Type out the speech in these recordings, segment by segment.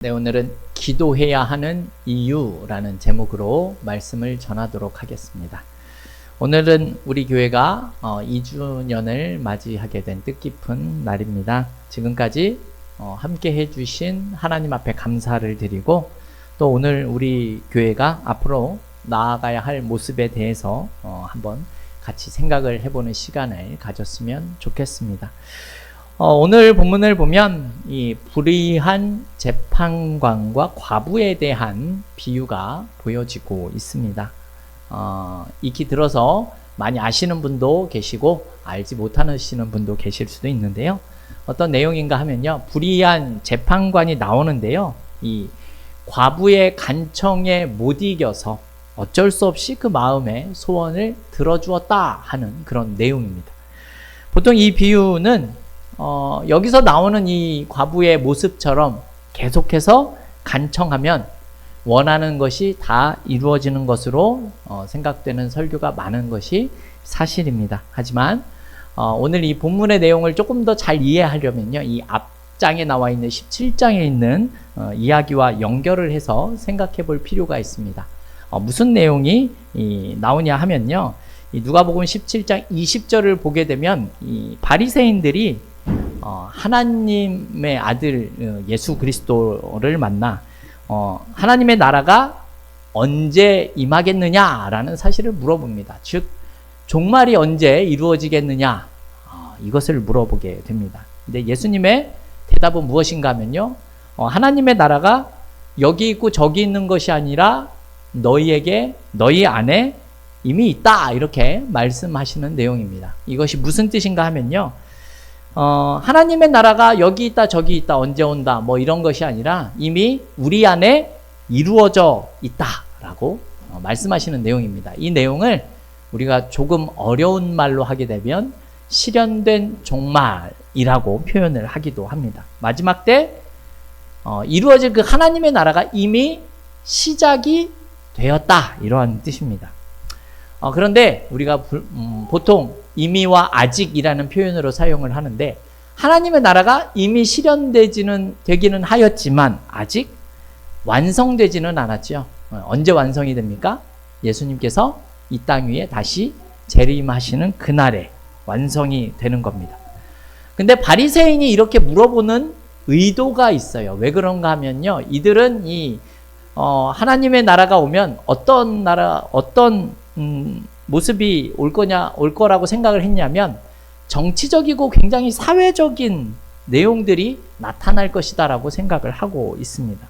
네, 오늘은 기도해야 하는 이유라는 제목으로 말씀을 전하도록 하겠습니다. 오늘은 우리 교회가 2주년을 맞이하게 된 뜻깊은 날입니다. 지금까지 함께 해주신 하나님 앞에 감사를 드리고, 또 오늘 우리 교회가 앞으로 나아가야 할 모습에 대해서 한번 같이 생각을 해보는 시간을 가졌으면 좋겠습니다. 오늘 본문을 보면 이 불의한 재판관과 과부에 대한 비유가 보여지고 있습니다. 익히 들어서 많이 아시는 분도 계시고 알지 못하시는 분도 계실 수도 있는데요. 어떤 내용인가 하면요, 불의한 재판관이 나오는데요, 이 과부의 간청에 못 이겨서 어쩔 수 없이 그 마음의 소원을 들어주었다 하는 그런 내용입니다. 보통 이 비유는 여기서 나오는 이 과부의 모습처럼 계속해서 간청하면 원하는 것이 다 이루어지는 것으로 생각되는 설교가 많은 것이 사실입니다. 하지만 오늘 이 본문의 내용을 조금 더 잘 이해하려면요, 이 앞장에 나와 있는 17장에 있는 이야기와 연결을 해서 생각해 볼 필요가 있습니다. 무슨 내용이 나오냐 하면요, 이 누가복음 17장 20절을 보게 되면 이 바리새인들이 하나님의 아들 예수 그리스도를 만나 하나님의 나라가 언제 임하겠느냐라는 사실을 물어봅니다. 즉, 종말이 언제 이루어지겠느냐, 이것을 물어보게 됩니다. 근데 예수님의 대답은 무엇인가 하면요, 하나님의 나라가 여기 있고 저기 있는 것이 아니라 너희 안에 이미 있다, 이렇게 말씀하시는 내용입니다. 이것이 무슨 뜻인가 하면요, 하나님의 나라가 여기 있다 저기 있다 언제 온다 뭐 이런 것이 아니라 이미 우리 안에 이루어져 있다라고 말씀하시는 내용입니다. 이 내용을 우리가 조금 어려운 말로 하게 되면 실현된 종말이라고 표현을 하기도 합니다. 마지막 때 이루어질 그 하나님의 나라가 이미 시작이 되었다, 이러한 뜻입니다. 그런데 우리가 보통 이미와 아직이라는 표현으로 사용을 하는데, 하나님의 나라가 이미 되기는 하였지만 아직 완성되지는 않았죠. 언제 완성이 됩니까? 예수님께서 이 땅 위에 다시 재림하시는 그날에 완성이 되는 겁니다. 근데 바리새인이 이렇게 물어보는 의도가 있어요. 왜 그런가 하면요, 이들은 하나님의 나라가 오면 어떤 모습이 올 거라고 생각을 했냐면, 정치적이고 굉장히 사회적인 내용들이 나타날 것이다라고 생각을 하고 있습니다.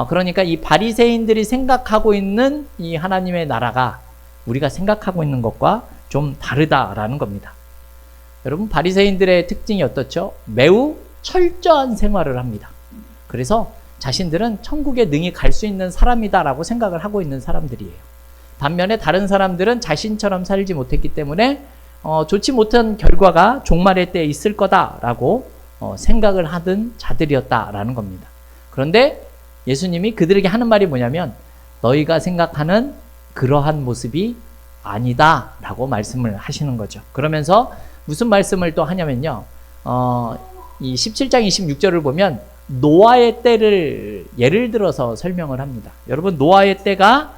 그러니까 이 바리새인들이 생각하고 있는 이 하나님의 나라가 우리가 생각하고 있는 것과 좀 다르다라는 겁니다. 여러분, 바리새인들의 특징이 어떻죠? 매우 철저한 생활을 합니다. 그래서 자신들은 천국에 능히 갈 수 있는 사람이다라고 생각을 하고 있는 사람들이에요. 반면에 다른 사람들은 자신처럼 살지 못했기 때문에 좋지 못한 결과가 종말의 때에 있을 거다라고 생각을 하던 자들이었다라는 겁니다. 그런데 예수님이 그들에게 하는 말이 뭐냐면, 너희가 생각하는 그러한 모습이 아니다라고 말씀을 하시는 거죠. 그러면서 무슨 말씀을 또 하냐면요, 이 17장 26절을 보면 노아의 때를 예를 들어서 설명을 합니다. 여러분, 노아의 때가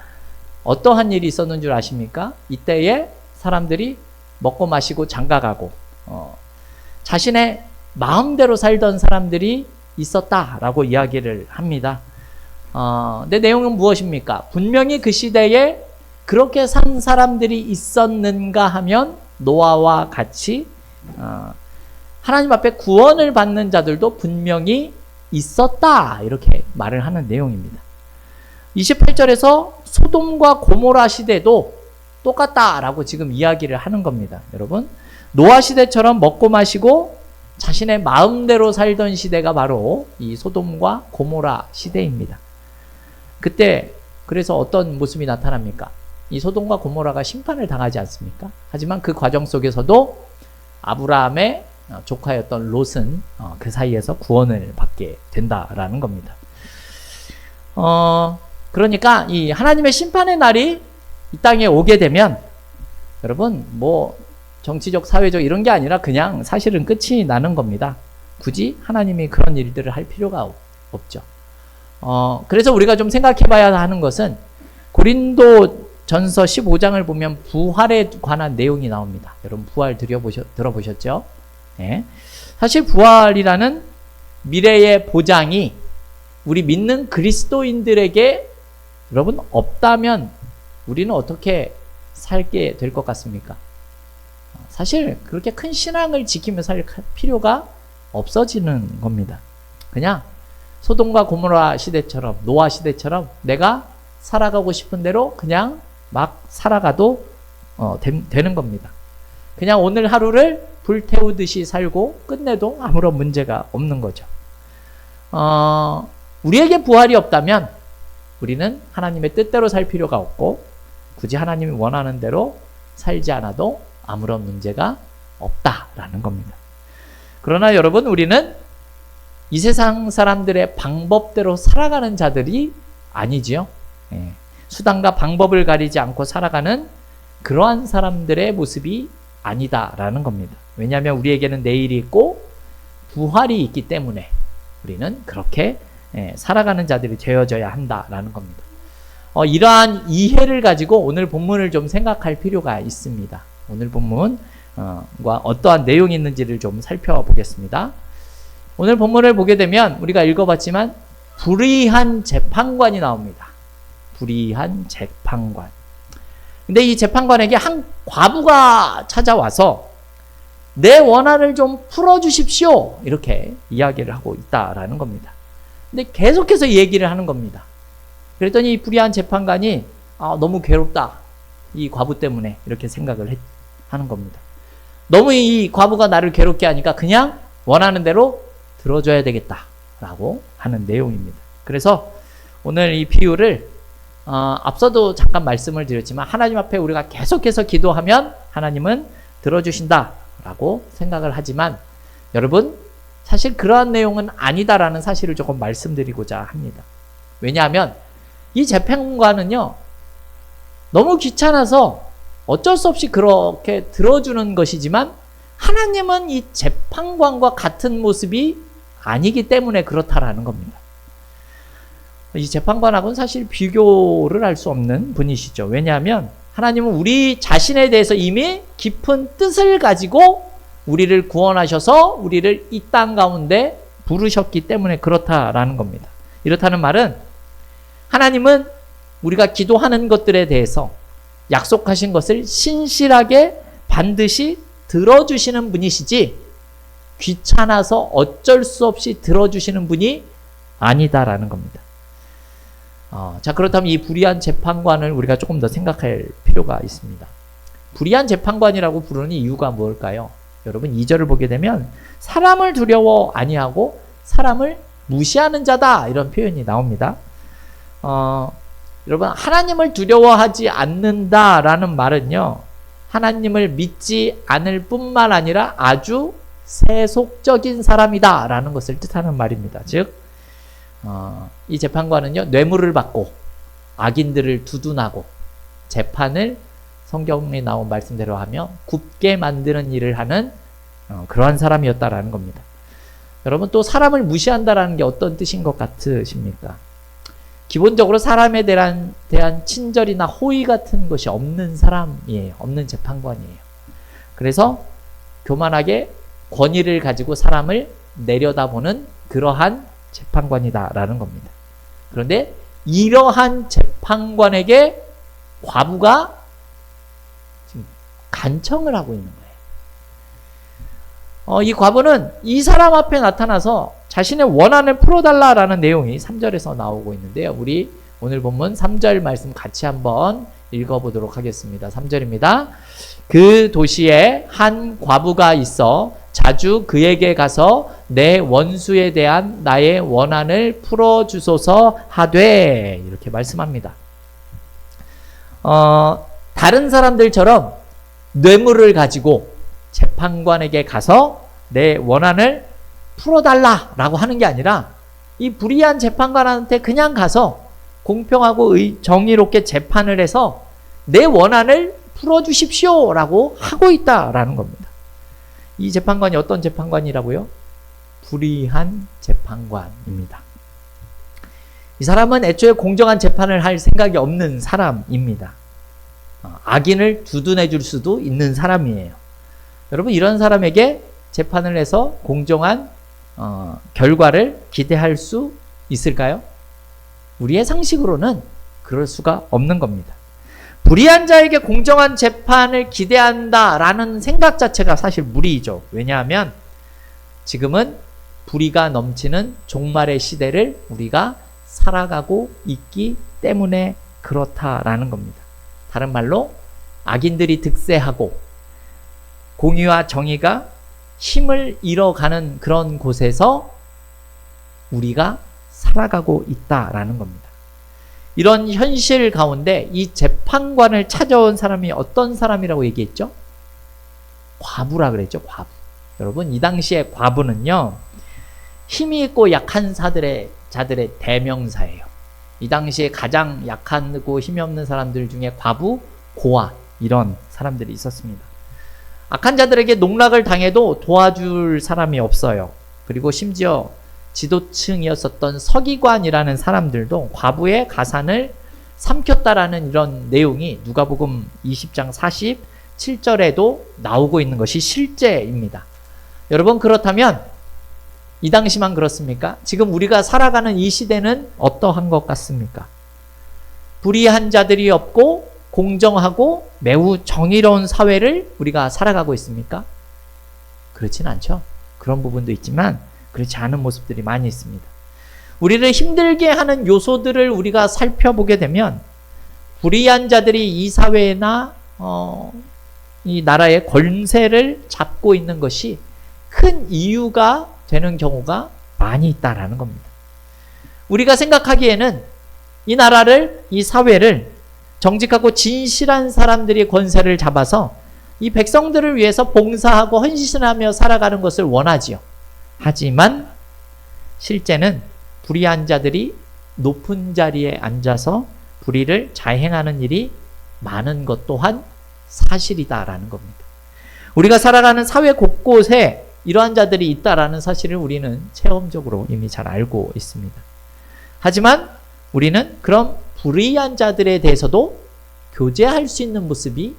어떠한 일이 있었는 줄 아십니까? 이때에 사람들이 먹고 마시고 장가가고 자신의 마음대로 살던 사람들이 있었다라고 이야기를 합니다. 근데 내용은 무엇입니까? 분명히 그 시대에 그렇게 산 사람들이 있었는가 하면 노아와 같이 하나님 앞에 구원을 받는 자들도 분명히 있었다, 이렇게 말을 하는 내용입니다. 28절에서 소돔과 고모라 시대도 똑같다라고 지금 이야기를 하는 겁니다. 여러분, 노아 시대처럼 먹고 마시고 자신의 마음대로 살던 시대가 바로 이 소돔과 고모라 시대입니다. 그때 그래서 어떤 모습이 나타납니까? 이 소돔과 고모라가 심판을 당하지 않습니까? 하지만 그 과정 속에서도 아브라함의 조카였던 롯은 그 사이에서 구원을 받게 된다라는 겁니다. 그러니까 이 하나님의 심판의 날이 이 땅에 오게 되면, 여러분, 뭐 정치적, 사회적 이런 게 아니라 그냥 사실은 끝이 나는 겁니다. 굳이 하나님이 그런 일들을 할 필요가 없죠. 그래서 우리가 좀 생각해 봐야 하는 것은 고린도 전서 15장을 보면 부활에 관한 내용이 나옵니다. 여러분 부활 들어보셨죠? 네. 사실 부활이라는 미래의 보장이 우리 믿는 그리스도인들에게 여러분 없다면 우리는 어떻게 살게 될 것 같습니까? 사실 그렇게 큰 신앙을 지키며 살 필요가 없어지는 겁니다. 그냥 소돔과 고모라 시대처럼, 노아 시대처럼 내가 살아가고 싶은 대로 그냥 막 살아가도 되는 겁니다. 그냥 오늘 하루를 불태우듯이 살고 끝내도 아무런 문제가 없는 거죠. 우리에게 부활이 없다면 우리는 하나님의 뜻대로 살 필요가 없고 굳이 하나님이 원하는 대로 살지 않아도 아무런 문제가 없다라는 겁니다. 그러나 여러분 우리는 이 세상 사람들의 방법대로 살아가는 자들이 아니지요. 수단과 방법을 가리지 않고 살아가는 그러한 사람들의 모습이 아니다라는 겁니다. 왜냐하면 우리에게는 내일이 있고 부활이 있기 때문에 우리는 그렇게 살아가는 자들이 되어져야 한다라는 겁니다. 이러한 이해를 가지고 오늘 본문을 좀 생각할 필요가 있습니다. 오늘 본문과 어떠한 내용이 있는지를 좀 살펴보겠습니다. 오늘 본문을 보게 되면 우리가 읽어봤지만 불의한 재판관이 나옵니다. 불의한 재판관. 근데 이 재판관에게 한 과부가 찾아와서 내 원한을 좀 풀어주십시오. 이렇게 이야기를 하고 있다라는 겁니다. 근데 계속해서 얘기를 하는 겁니다. 그랬더니 이 불의한 재판관이 너무 괴롭다. 이 과부 때문에 이렇게 생각을 하는 겁니다. 너무 이 과부가 나를 괴롭게 하니까 그냥 원하는 대로 들어줘야 되겠다라고 하는 내용입니다. 그래서 오늘 이 비유를 앞서도 잠깐 말씀을 드렸지만 하나님 앞에 우리가 계속해서 기도하면 하나님은 들어주신다라고 생각을 하지만 여러분 사실 그러한 내용은 아니다라는 사실을 조금 말씀드리고자 합니다. 왜냐하면 이 재판관은요 너무 귀찮아서 어쩔 수 없이 그렇게 들어주는 것이지만 하나님은 이 재판관과 같은 모습이 아니기 때문에 그렇다라는 겁니다. 이 재판관하고는 사실 비교를 할 수 없는 분이시죠. 왜냐하면 하나님은 우리 자신에 대해서 이미 깊은 뜻을 가지고 우리를 구원하셔서 우리를 이 땅 가운데 부르셨기 때문에 그렇다라는 겁니다. 이렇다는 말은 하나님은 우리가 기도하는 것들에 대해서 약속하신 것을 신실하게 반드시 들어주시는 분이시지 귀찮아서 어쩔 수 없이 들어주시는 분이 아니다라는 겁니다. 자, 그렇다면 이 불의한 재판관을 우리가 조금 더 생각할 필요가 있습니다. 불의한 재판관이라고 부르는 이유가 무엇일까요? 여러분 2절을 보게 되면 사람을 두려워 아니하고 사람을 무시하는 자다 이런 표현이 나옵니다. 여러분 하나님을 두려워하지 않는다라는 말은요 하나님을 믿지 않을 뿐만 아니라 아주 세속적인 사람이다 라는 것을 뜻하는 말입니다. 즉 이 재판관은요 뇌물을 받고 악인들을 두둔하고 재판을 성경에 나온 말씀대로 하며 굽게 만드는 일을 하는 그러한 사람이었다라는 겁니다. 여러분 또 사람을 무시한다라는 게 어떤 뜻인 것 같으십니까? 기본적으로 사람에 대한 친절이나 호의 같은 것이 없는 사람이에요. 없는 재판관이에요. 그래서 교만하게 권위를 가지고 사람을 내려다보는 그러한 재판관이다라는 겁니다. 그런데 이러한 재판관에게 과부가 지금 간청을 하고 있는 거예요. 이 과부는 이 사람 앞에 나타나서 자신의 원한을 풀어달라라는 내용이 3절에서 나오고 있는데요. 우리 오늘 본문 3절 말씀 같이 한번 읽어보도록 하겠습니다. 3절입니다. 그 도시에 한 과부가 있어 자주 그에게 가서 내 원수에 대한 나의 원한을 풀어주소서 하되 이렇게 말씀합니다. 다른 사람들처럼 뇌물을 가지고 재판관에게 가서 내 원한을 풀어달라라고 하는 게 아니라 이 불의한 재판관한테 그냥 가서 공평하고 정의롭게 재판을 해서 내 원한을 풀어주십시오 라고 하고 있다라는 겁니다. 이 재판관이 어떤 재판관이라고요? 불의한 재판관입니다. 이 사람은 애초에 공정한 재판을 할 생각이 없는 사람입니다. 악인을 두둔해 줄 수도 있는 사람이에요. 여러분, 이런 사람에게 재판을 해서 공정한 결과를 기대할 수 있을까요? 우리의 상식으로는 그럴 수가 없는 겁니다. 불의한 자에게 공정한 재판을 기대한다라는 생각 자체가 사실 무리이죠. 왜냐하면 지금은 불의가 넘치는 종말의 시대를 우리가 살아가고 있기 때문에 그렇다라는 겁니다. 다른 말로 악인들이 득세하고 공의와 정의가 힘을 잃어가는 그런 곳에서 우리가 살아가고 있다라는 겁니다. 이런 현실 가운데 이 재판관을 찾아온 사람이 어떤 사람이라고 얘기했죠? 과부라 그랬죠. 과부. 여러분, 이 당시에 과부는요, 힘이 있고 약한 자들의 대명사예요. 이 당시에 가장 약하고 힘이 없는 사람들 중에 과부, 고아 이런 사람들이 있었습니다. 악한 자들에게 농락을 당해도 도와줄 사람이 없어요. 그리고 심지어 지도층이었었던 서기관이라는 사람들도 과부의 가산을 삼켰다라는 이런 내용이 누가복음 20장 47절에도 나오고 있는 것이 실제입니다. 여러분, 그렇다면 이 당시만 그렇습니까? 지금 우리가 살아가는 이 시대는 어떠한 것 같습니까? 불의한 자들이 없고 공정하고 매우 정의로운 사회를 우리가 살아가고 있습니까? 그렇진 않죠. 그런 부분도 있지만 그렇지 않은 모습들이 많이 있습니다. 우리를 힘들게 하는 요소들을 우리가 살펴보게 되면 불의한 자들이 이 사회나 이 나라의 권세를 잡고 있는 것이 큰 이유가 되는 경우가 많이 있다라는 겁니다. 우리가 생각하기에는 이 나라를, 이 사회를 정직하고 진실한 사람들이 권세를 잡아서 이 백성들을 위해서 봉사하고 헌신하며 살아가는 것을 원하지요. 하지만 실제는 불의한 자들이 높은 자리에 앉아서 불의를 자행하는 일이 많은 것 또한 사실이다라는 겁니다. 우리가 살아가는 사회 곳곳에 이러한 자들이 있다라는 사실을 우리는 체험적으로 이미 잘 알고 있습니다. 하지만 우리는 그런 불의한 자들에 대해서도 교제할 수 있는 모습이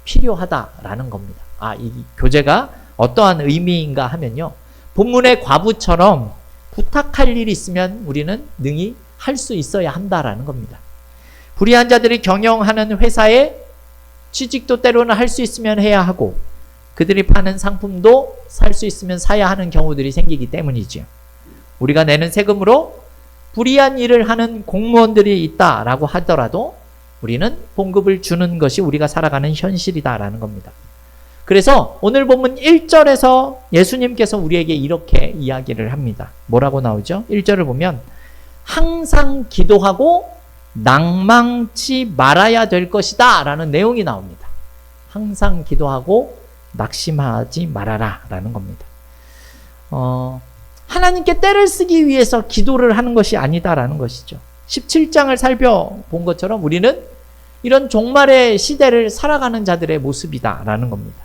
필요하다라는 겁니다. 이 교제가 어떠한 의미인가 하면요, 본문의 과부처럼 부탁할 일이 있으면 우리는 능히 할 수 있어야 한다라는 겁니다. 불의한 자들이 경영하는 회사에 취직도 때로는 할 수 있으면 해야 하고 그들이 파는 상품도 살 수 있으면 사야 하는 경우들이 생기기 때문이죠. 우리가 내는 세금으로 불의한 일을 하는 공무원들이 있다라고 하더라도 우리는 봉급을 주는 것이 우리가 살아가는 현실이다라는 겁니다. 그래서 오늘 본문 1절에서 예수님께서 우리에게 이렇게 이야기를 합니다. 뭐라고 나오죠? 1절을 보면 항상 기도하고 낙망치 말아야 될 것이다 라는 내용이 나옵니다. 항상 기도하고 낙심하지 말아라 라는 겁니다. 하나님께 때를 쓰기 위해서 기도를 하는 것이 아니다라는 것이죠. 17장을 살펴본 것처럼 우리는 이런 종말의 시대를 살아가는 자들의 모습이다라는 겁니다.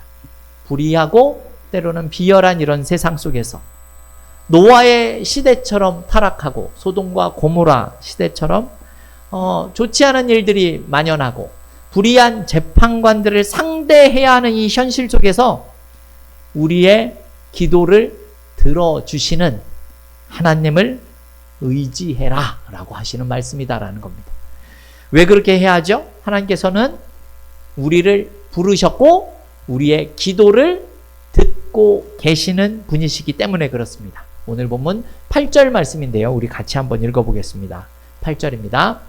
불의하고 때로는 비열한 이런 세상 속에서 노아의 시대처럼 타락하고 소돔과 고모라 시대처럼 좋지 않은 일들이 만연하고 불의한 재판관들을 상대해야 하는 이 현실 속에서 우리의 기도를 들어주시는 하나님을 의지해라 라고 하시는 말씀이다라는 겁니다. 왜 그렇게 해야 하죠? 하나님께서는 우리를 부르셨고 우리의 기도를 듣고 계시는 분이시기 때문에 그렇습니다. 오늘 본문 8절 말씀인데요. 우리 같이 한번 읽어보겠습니다. 8절입니다.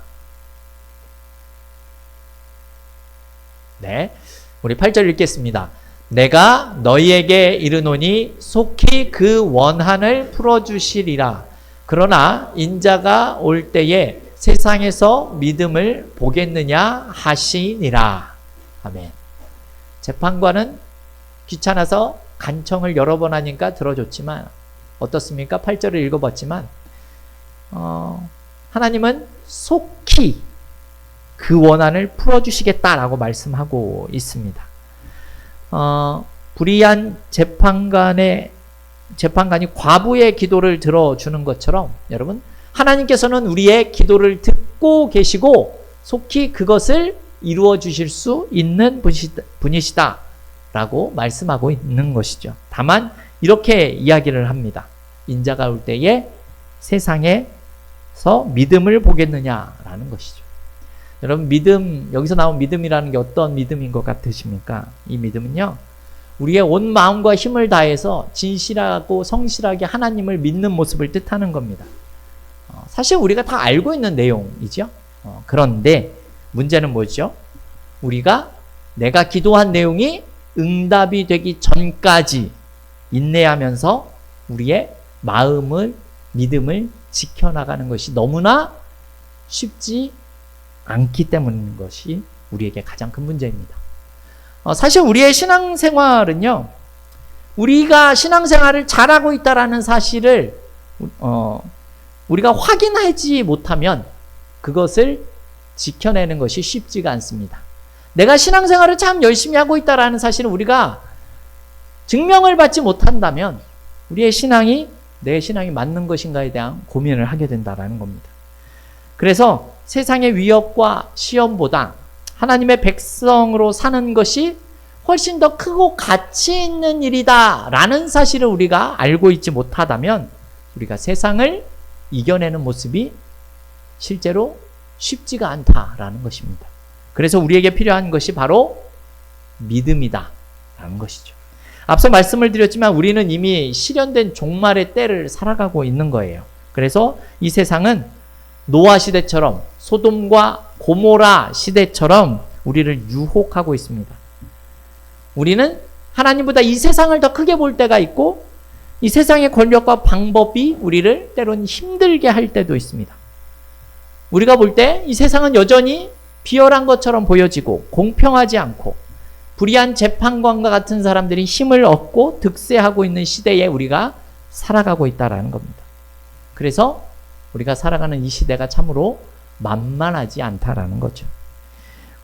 네, 우리 8절 읽겠습니다. 내가 너희에게 이르노니 속히 그 원한을 풀어주시리라. 그러나 인자가 올 때에 세상에서 믿음을 보겠느냐 하시니라. 아멘. 재판관은 귀찮아서 간청을 여러 번 하니까 들어줬지만 어떻습니까? 8절을 읽어봤지만 하나님은 속히 그 원한을 풀어주시겠다라고 말씀하고 있습니다. 불의한 재판관이 과부의 기도를 들어주는 것처럼 여러분 하나님께서는 우리의 기도를 듣고 계시고 속히 그것을 이루어 주실 수 있는 분이시다 라고 말씀하고 있는 것이죠. 다만 이렇게 이야기를 합니다. 인자가 올 때에 세상에서 믿음을 보겠느냐라는 것이죠. 여러분, 믿음, 여기서 나온 믿음이라는 게 어떤 믿음인 것 같으십니까? 이 믿음은요, 우리의 온 마음과 힘을 다해서 진실하고 성실하게 하나님을 믿는 모습을 뜻하는 겁니다. 사실 우리가 다 알고 있는 내용이죠. 그런데 문제는 뭐죠? 내가 기도한 내용이 응답이 되기 전까지 인내하면서 우리의 마음을, 믿음을 지켜나가는 것이 너무나 쉽지 않기 때문인 것이 우리에게 가장 큰 문제입니다. 사실 우리의 신앙생활은요, 우리가 신앙생활을 잘하고 있다라는 사실을 우리가 확인하지 못하면 그것을 지켜내는 것이 쉽지가 않습니다. 내가 신앙생활을 참 열심히 하고 있다라는 사실을 우리가 증명을 받지 못한다면 우리의 신앙이 내 신앙이 맞는 것인가에 대한 고민을 하게 된다라는 겁니다. 그래서 세상의 위협과 시험보다 하나님의 백성으로 사는 것이 훨씬 더 크고 가치 있는 일이다라는 사실을 우리가 알고 있지 못하다면 우리가 세상을 이겨내는 모습이 실제로 쉽지가 않다라는 것입니다. 그래서 우리에게 필요한 것이 바로 믿음이다라는 것이죠. 앞서 말씀을 드렸지만 우리는 이미 실현된 종말의 때를 살아가고 있는 거예요. 그래서 이 세상은 노아 시대처럼 소돔과 고모라 시대처럼 우리를 유혹하고 있습니다. 우리는 하나님보다 이 세상을 더 크게 볼 때가 있고 이 세상의 권력과 방법이 우리를 때로는 힘들게 할 때도 있습니다. 우리가 볼 때 이 세상은 여전히 비열한 것처럼 보여지고 공평하지 않고 불의한 재판관과 같은 사람들이 힘을 얻고 득세하고 있는 시대에 우리가 살아가고 있다는 겁니다. 그래서 우리가 살아가는 이 시대가 참으로 만만하지 않다라는 거죠.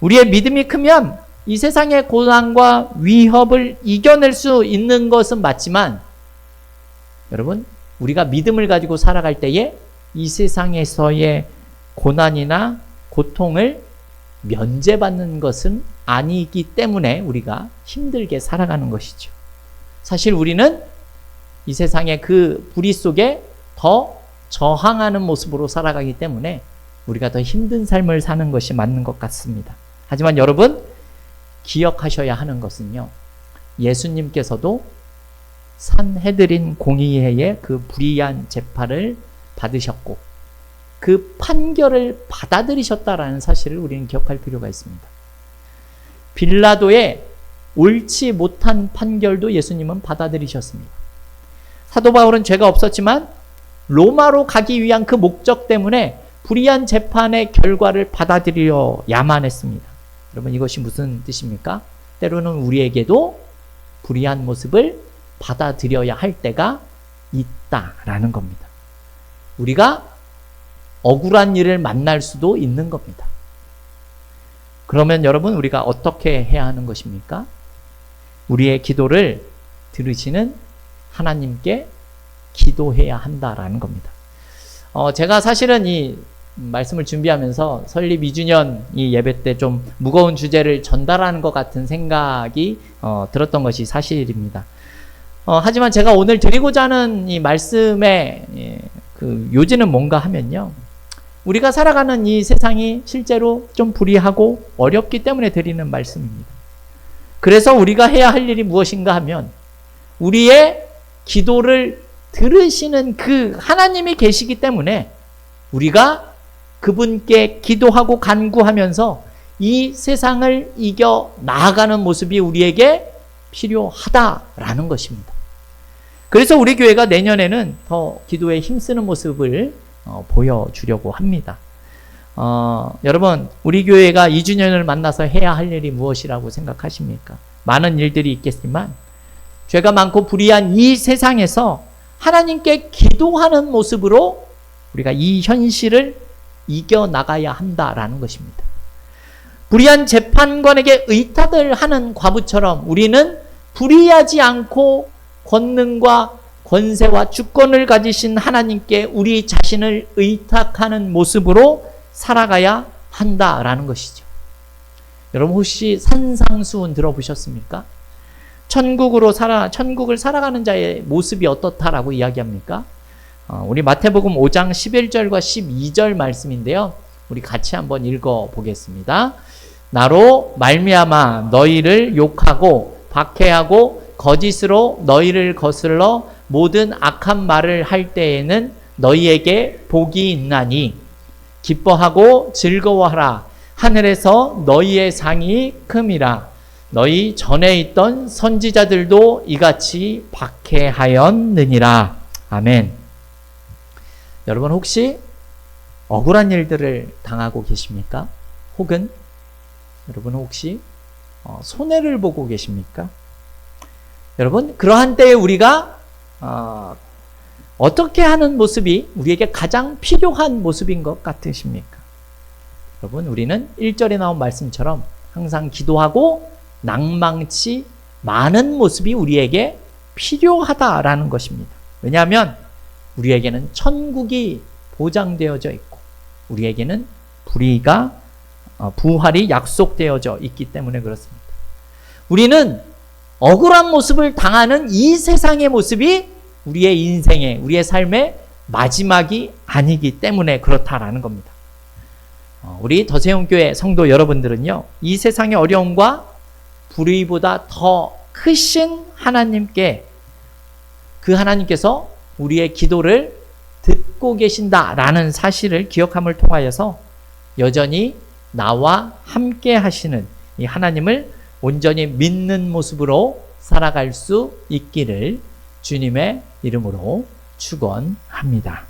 우리의 믿음이 크면 이 세상의 고난과 위협을 이겨낼 수 있는 것은 맞지만 여러분, 우리가 믿음을 가지고 살아갈 때에 이 세상에서의 고난이나 고통을 면제받는 것은 아니기 때문에 우리가 힘들게 살아가는 것이죠. 사실 우리는 이 세상의 그 불의 속에 더 저항하는 모습으로 살아가기 때문에 우리가 더 힘든 삶을 사는 것이 맞는 것 같습니다. 하지만 여러분, 기억하셔야 하는 것은요, 예수님께서도 산헤드린 공의회의 그 불의한 재판을 받으셨고 그 판결을 받아들이셨다라는 사실을 우리는 기억할 필요가 있습니다. 빌라도의 옳지 못한 판결도 예수님은 받아들이셨습니다. 사도 바울은 죄가 없었지만 로마로 가기 위한 그 목적 때문에 불의한 재판의 결과를 받아들여야만 했습니다. 여러분, 이것이 무슨 뜻입니까? 때로는 우리에게도 불의한 모습을 받아들여야 할 때가 있다라는 겁니다. 우리가 억울한 일을 만날 수도 있는 겁니다. 그러면 여러분, 우리가 어떻게 해야 하는 것입니까? 우리의 기도를 들으시는 하나님께 기도해야 한다라는 겁니다. 제가 사실은 이 말씀을 준비하면서 설립 2주년 이 예배 때 좀 무거운 주제를 전달하는 것 같은 생각이 들었던 것이 사실입니다. 하지만 제가 오늘 드리고자 하는 이 말씀의 그 요지는 뭔가 하면요, 우리가 살아가는 이 세상이 실제로 좀 불의하고 어렵기 때문에 드리는 말씀입니다. 그래서 우리가 해야 할 일이 무엇인가 하면 우리의 기도를 들으시는 그 하나님이 계시기 때문에 우리가 그분께 기도하고 간구하면서 이 세상을 이겨 나아가는 모습이 우리에게 필요하다라는 것입니다. 그래서 우리 교회가 내년에는 더 기도에 힘쓰는 모습을 보여주려고 합니다. 여러분, 우리 교회가 2주년을 만나서 해야 할 일이 무엇이라고 생각하십니까? 많은 일들이 있겠지만 죄가 많고 불의한 이 세상에서 하나님께 기도하는 모습으로 우리가 이 현실을 이겨나가야 한다라는 것입니다. 불의한 재판관에게 의탁을 하는 과부처럼 우리는 불의하지 않고 권능과 권세와 주권을 가지신 하나님께 우리 자신을 의탁하는 모습으로 살아가야 한다라는 것이죠. 여러분 혹시 산상수훈 들어보셨습니까? 천국을 살아가는 자의 모습이 어떻다라고 이야기합니까? 우리 마태복음 5장 11절과 12절 말씀인데요. 우리 같이 한번 읽어 보겠습니다. 나로 말미암아 너희를 욕하고 박해하고 거짓으로 너희를 거슬러 모든 악한 말을 할 때에는 너희에게 복이 있나니 기뻐하고 즐거워하라. 하늘에서 너희의 상이 큼이라. 너희 전에 있던 선지자들도 이같이 박해하였느니라. 아멘. 여러분 혹시 억울한 일들을 당하고 계십니까? 혹은 여러분 혹시 손해를 보고 계십니까? 여러분 그러한 때에 우리가 어떻게 하는 모습이 우리에게 가장 필요한 모습인 것 같으십니까? 여러분 우리는 1절에 나온 말씀처럼 항상 기도하고 낭망치 많은 모습이 우리에게 필요하다라는 것입니다. 왜냐하면 우리에게는 천국이 보장되어져 있고 우리에게는 부활이 약속되어져 있기 때문에 그렇습니다. 우리는 억울한 모습을 당하는 이 세상의 모습이 우리의 인생의, 우리의 삶의 마지막이 아니기 때문에 그렇다라는 겁니다. 우리 더세움교회 성도 여러분들은요, 이 세상의 어려움과 불의보다 더 크신 하나님께, 그 하나님께서 우리의 기도를 듣고 계신다라는 사실을 기억함을 통하여서 여전히 나와 함께 하시는 이 하나님을 온전히 믿는 모습으로 살아갈 수 있기를 주님의 이름으로 축원합니다.